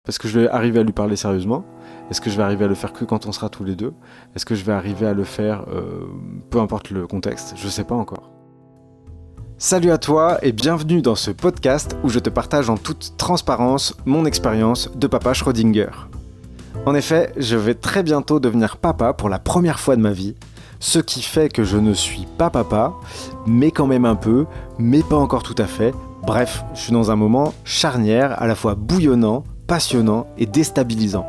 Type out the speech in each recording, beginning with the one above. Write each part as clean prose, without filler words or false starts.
Est-ce que je vais arriver à lui parler sérieusement ? Est-ce que je vais arriver à le faire que quand on sera tous les deux ? Est-ce que je vais arriver à le faire peu importe le contexte ? Je sais pas encore. Salut à toi et bienvenue dans ce podcast où je te partage en toute transparence mon expérience de papa Schrödinger. En effet, je vais très bientôt devenir papa pour la première fois de ma vie, ce qui fait que je ne suis pas papa, mais quand même un peu, mais pas encore tout à fait. Bref, je suis dans un moment charnière, à la fois bouillonnant, passionnant et déstabilisant.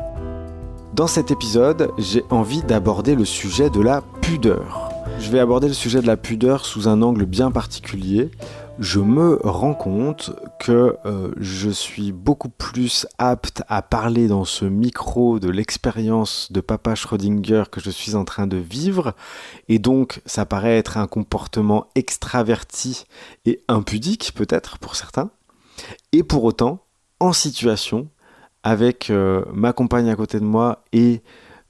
Dans cet épisode, j'ai envie d'aborder le sujet de la pudeur. Je vais aborder le sujet de la pudeur sous un angle bien particulier. Je me rends compte que je suis beaucoup plus apte à parler dans ce micro de l'expérience de papa Schrödinger que je suis en train de vivre. Et donc, ça paraît être un comportement extraverti et impudique, peut-être, pour certains. Et pour autant, en situation, avec ma compagne à côté de moi et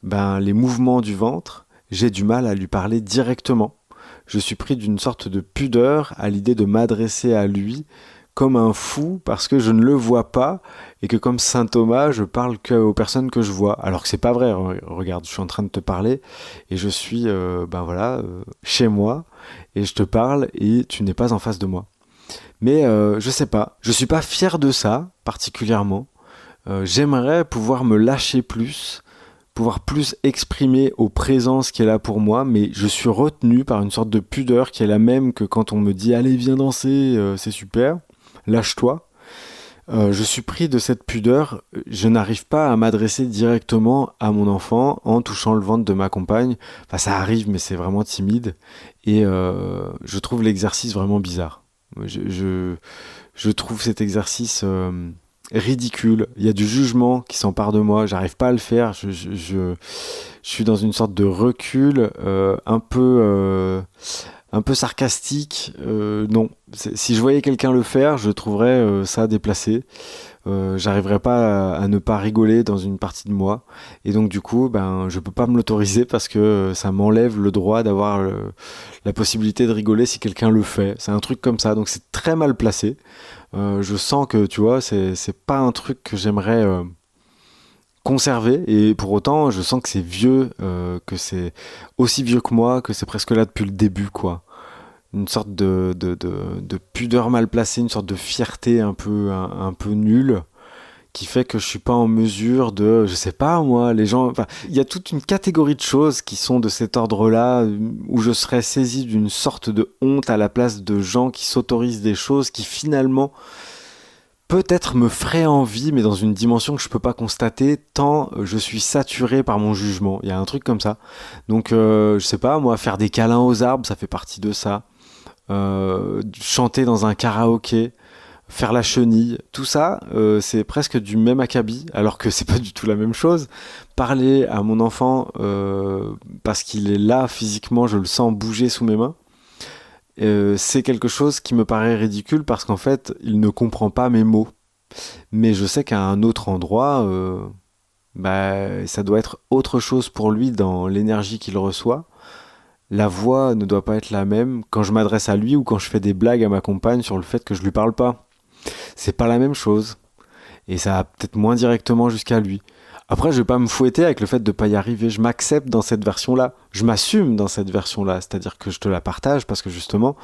les mouvements du ventre, j'ai du mal à lui parler directement. Je suis pris d'une sorte de pudeur à l'idée de m'adresser à lui comme un fou parce que je ne le vois pas et que comme saint Thomas, je parle qu'aux personnes que je vois. Alors que c'est pas vrai, regarde, je suis en train de te parler et je suis chez moi et je te parle et tu n'es pas en face de moi. Mais je sais pas, je suis pas fier de ça particulièrement. J'aimerais pouvoir me lâcher plus, pouvoir plus exprimer au présent ce qui est là pour moi, mais je suis retenu par une sorte de pudeur qui est la même que quand on me dit « Allez, viens danser, c'est super, lâche-toi ». Je suis pris de cette pudeur, je n'arrive pas à m'adresser directement à mon enfant en touchant le ventre de ma compagne. Enfin, ça arrive, mais c'est vraiment timide, et je trouve l'exercice vraiment bizarre. Je trouve cet exercice ridicule, il y a du jugement qui s'empare de moi, j'arrive pas à le faire, je suis dans une sorte de recul un peu sarcastique, non, si je voyais quelqu'un le faire, je trouverais ça déplacé, j'arriverais pas à ne pas rigoler dans une partie de moi, et donc du coup, je peux pas me l'autoriser parce que ça m'enlève le droit d'avoir la possibilité de rigoler si quelqu'un le fait, c'est un truc comme ça, donc c'est très mal placé. Je sens que, tu vois, c'est pas un truc que j'aimerais conserver, et pour autant, je sens que c'est vieux, que c'est aussi vieux que moi, que c'est presque là depuis le début, quoi. Une sorte de pudeur mal placée, une sorte de fierté un peu nulle, qui fait que je suis pas en mesure de, je sais pas moi, les gens, enfin, il y a toute une catégorie de choses qui sont de cet ordre-là, où je serais saisi d'une sorte de honte à la place de gens qui s'autorisent des choses qui finalement peut-être me feraient envie, mais dans une dimension que je peux pas constater, tant je suis saturé par mon jugement. Il y a un truc comme ça. Donc, je sais pas, moi, faire des câlins aux arbres, ça fait partie de ça. Chanter dans un karaoké, faire la chenille, tout ça, c'est presque du même acabit, alors que c'est pas du tout la même chose. Parler à mon enfant parce qu'il est là physiquement, je le sens bouger sous mes mains, c'est quelque chose qui me paraît ridicule parce qu'en fait, il ne comprend pas mes mots. Mais je sais qu'à un autre endroit, ça doit être autre chose pour lui dans l'énergie qu'il reçoit. La voix ne doit pas être la même quand je m'adresse à lui ou quand je fais des blagues à ma compagne sur le fait que je lui parle pas. C'est pas la même chose. Et ça va peut-être moins directement jusqu'à lui. Après, je vais pas me fouetter avec le fait de pas y arriver. Je m'accepte dans cette version-là. Je m'assume dans cette version-là. C'est-à-dire que je te la partage parce que justement,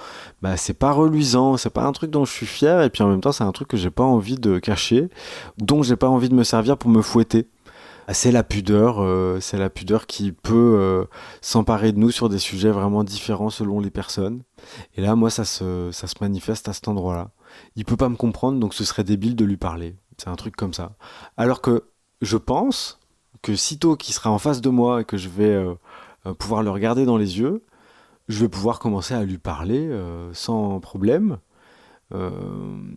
c'est pas reluisant. C'est pas un truc dont je suis fier. Et puis en même temps, c'est un truc que j'ai pas envie de cacher. Dont j'ai pas envie de me servir pour me fouetter. C'est la pudeur qui peut s'emparer de nous sur des sujets vraiment différents selon les personnes. Et là, moi, ça se manifeste à cet endroit-là. Il peut pas me comprendre, donc ce serait débile de lui parler. C'est un truc comme ça. Alors que je pense que sitôt qu'il sera en face de moi et que je vais pouvoir le regarder dans les yeux, je vais pouvoir commencer à lui parler sans problème,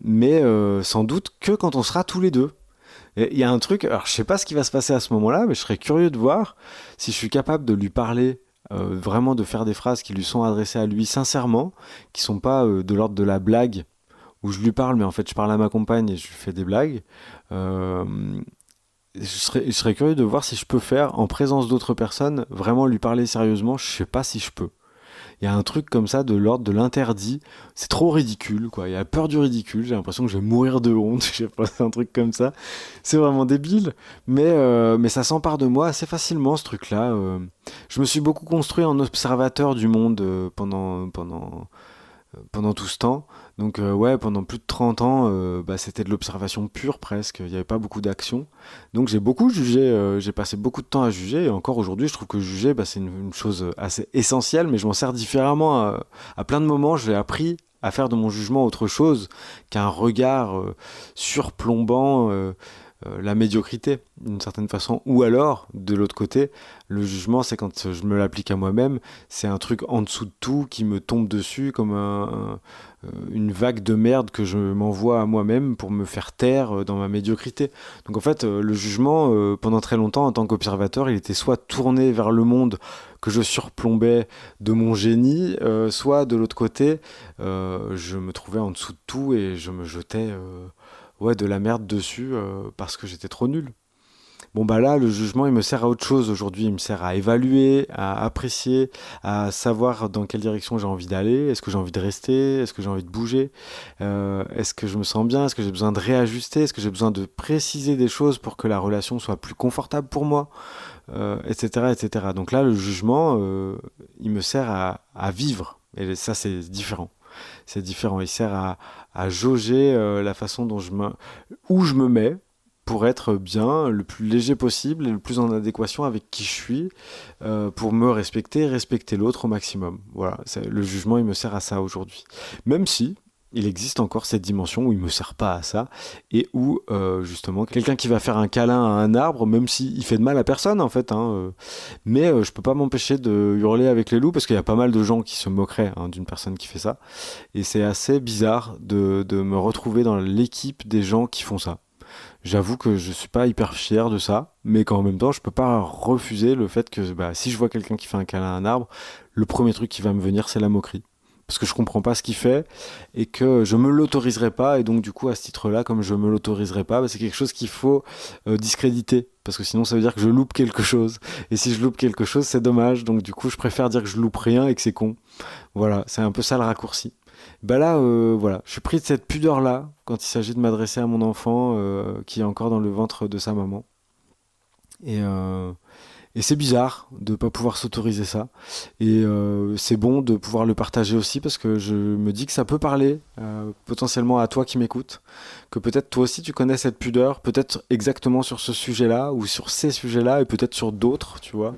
mais sans doute que quand on sera tous les deux. Il y a un truc, alors je sais pas ce qui va se passer à ce moment-là, mais je serais curieux de voir si je suis capable de lui parler, vraiment de faire des phrases qui lui sont adressées à lui sincèrement, qui sont pas de l'ordre de la blague, où je lui parle, mais en fait je parle à ma compagne et je lui fais des blagues. Je serais curieux de voir si je peux faire, en présence d'autres personnes, vraiment lui parler sérieusement. Je sais pas si je peux. Il y a un truc comme ça de l'ordre de l'interdit. C'est trop ridicule, quoi. Il y a peur du ridicule. J'ai l'impression que je vais mourir de honte. Je sais pas, c'est un truc comme ça. C'est vraiment débile. Mais ça s'empare de moi assez facilement, ce truc-là. Je me suis beaucoup construit en observateur du monde pendant tout ce temps. Donc ouais, pendant plus de 30 ans, c'était de l'observation pure presque. Il n'y avait pas beaucoup d'action. Donc j'ai beaucoup jugé, j'ai passé beaucoup de temps à juger. Et encore aujourd'hui, je trouve que juger, c'est une chose assez essentielle, mais je m'en sers différemment. À plein de moments, j'ai appris à faire de mon jugement autre chose qu'un regard surplombant la médiocrité d'une certaine façon, ou alors de l'autre côté le jugement, c'est quand je me l'applique à moi-même, c'est un truc en dessous de tout qui me tombe dessus comme une vague de merde que je m'envoie à moi-même pour me faire taire dans ma médiocrité. Donc en fait le jugement pendant très longtemps en tant qu'observateur, il était soit tourné vers le monde que je surplombais de mon génie, soit de l'autre côté je me trouvais en dessous de tout et je me jetais de la merde dessus parce que j'étais trop nul. Bon bah là, le jugement, il me sert à autre chose aujourd'hui. Il me sert à évaluer, à apprécier, à savoir dans quelle direction j'ai envie d'aller. Est-ce que j'ai envie de rester? Est-ce que j'ai envie de bouger? Est-ce que je me sens bien? Est-ce que j'ai besoin de réajuster? Est-ce que j'ai besoin de préciser des choses pour que la relation soit plus confortable pour moi? Etc., etc. Donc là, le jugement, il me sert à vivre. Et ça, c'est différent. C'est différent. Il sert à jauger la façon dont où je me mets pour être bien, le plus léger possible et le plus en adéquation avec qui je suis, pour me respecter et respecter l'autre au maximum. Voilà, le jugement, il me sert à ça aujourd'hui. Même si il existe encore cette dimension où il me sert pas à ça et où justement quelqu'un qui va faire un câlin à un arbre, même s'il fait de mal à personne en fait, mais je peux pas m'empêcher de hurler avec les loups parce qu'il y a pas mal de gens qui se moqueraient d'une personne qui fait ça, et c'est assez bizarre de me retrouver dans l'équipe des gens qui font ça. J'avoue que je suis pas hyper fier de ça, mais qu'en même temps je peux pas refuser le fait que si je vois quelqu'un qui fait un câlin à un arbre, le premier truc qui va me venir c'est la moquerie. Parce que je comprends pas ce qu'il fait et que je me l'autoriserai pas, et donc du coup à ce titre-là, comme je me l'autoriserai pas, c'est quelque chose qu'il faut discréditer, parce que sinon ça veut dire que je loupe quelque chose, et si je loupe quelque chose c'est dommage, donc du coup je préfère dire que je loupe rien et que c'est con. Voilà, c'est un peu ça le raccourci. Là, voilà, je suis pris de cette pudeur-là quand il s'agit de m'adresser à mon enfant qui est encore dans le ventre de sa maman. Et c'est bizarre de ne pas pouvoir s'autoriser ça. Et c'est bon de pouvoir le partager aussi parce que je me dis que ça peut parler potentiellement à toi qui m'écoutes. Que peut-être toi aussi tu connais cette pudeur, peut-être exactement sur ce sujet-là ou sur ces sujets-là et peut-être sur d'autres, tu vois.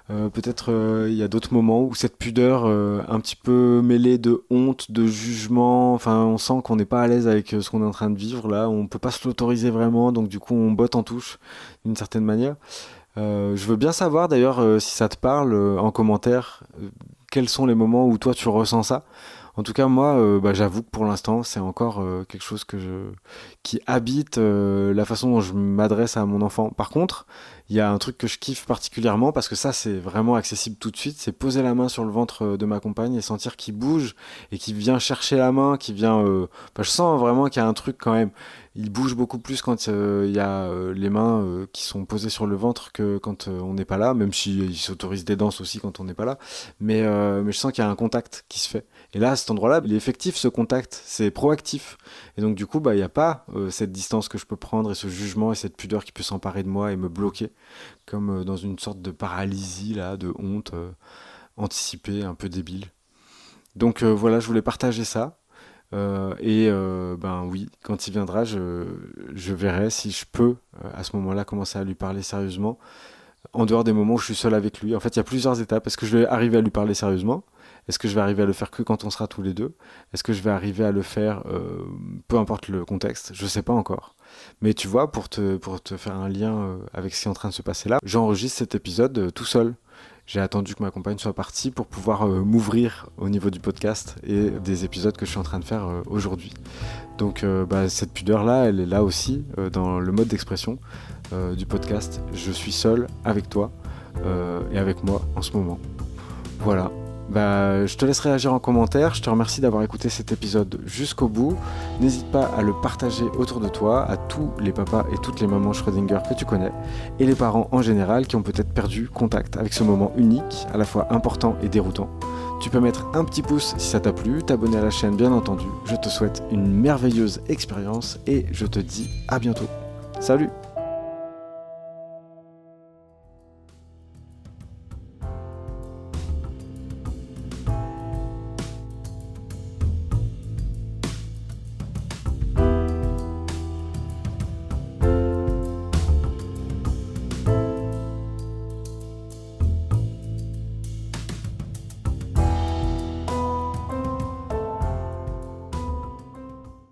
Peut-être il y a d'autres moments où cette pudeur un petit peu mêlée de honte, de jugement, enfin on sent qu'on n'est pas à l'aise avec ce qu'on est en train de vivre là, on peut pas se l'autoriser vraiment, donc du coup on botte en touche d'une certaine manière. Je veux bien savoir d'ailleurs si ça te parle en commentaire, quels sont les moments où toi tu ressens ça. En tout cas moi j'avoue que pour l'instant c'est encore quelque chose qui habite la façon dont je m'adresse à mon enfant. Par contre il y a un truc que je kiffe particulièrement parce que ça c'est vraiment accessible tout de suite, c'est poser la main sur le ventre de ma compagne et sentir qu'il bouge et qu'il vient chercher la main, qu'il vient je sens vraiment qu'il y a un truc quand même. Il bouge beaucoup plus quand il y a les mains qui sont posées sur le ventre que quand on n'est pas là, même s'il s'autorise des danses aussi quand on n'est pas là, mais je sens qu'il y a un contact qui se fait. Et là, à cet endroit-là, il est effectif ce contact, c'est proactif. Et donc du coup, il n'y a pas cette distance que je peux prendre et ce jugement et cette pudeur qui peut s'emparer de moi et me bloquer, comme dans une sorte de paralysie, là, de honte anticipée, un peu débile. Donc voilà, je voulais partager ça. Oui, quand il viendra, je verrai si je peux à ce moment-là commencer à lui parler sérieusement, en dehors des moments où je suis seul avec lui. En fait, il y a plusieurs étapes. Est-ce que je vais arriver à lui parler sérieusement? Est-ce que je vais arriver à le faire que quand on sera tous les deux? Est-ce que je vais arriver à le faire, peu importe le contexte? Je sais pas encore. Mais tu vois, pour te faire un lien avec ce qui est en train de se passer là, j'enregistre cet épisode tout seul. J'ai attendu que ma compagne soit partie pour pouvoir m'ouvrir au niveau du podcast et des épisodes que je suis en train de faire aujourd'hui. Donc cette pudeur-là, elle est là aussi dans le mode d'expression du podcast. Je suis seul avec toi et avec moi en ce moment. Voilà. Je te laisse réagir en commentaire. Je te remercie d'avoir écouté cet épisode jusqu'au bout. N'hésite pas à le partager autour de toi, à tous les papas et toutes les mamans Schrödinger que tu connais, et les parents en général qui ont peut-être perdu contact avec ce moment unique, à la fois important et déroutant. Tu peux mettre un petit pouce si ça t'a plu, t'abonner à la chaîne bien entendu. Je te souhaite une merveilleuse expérience et je te dis à bientôt. Salut!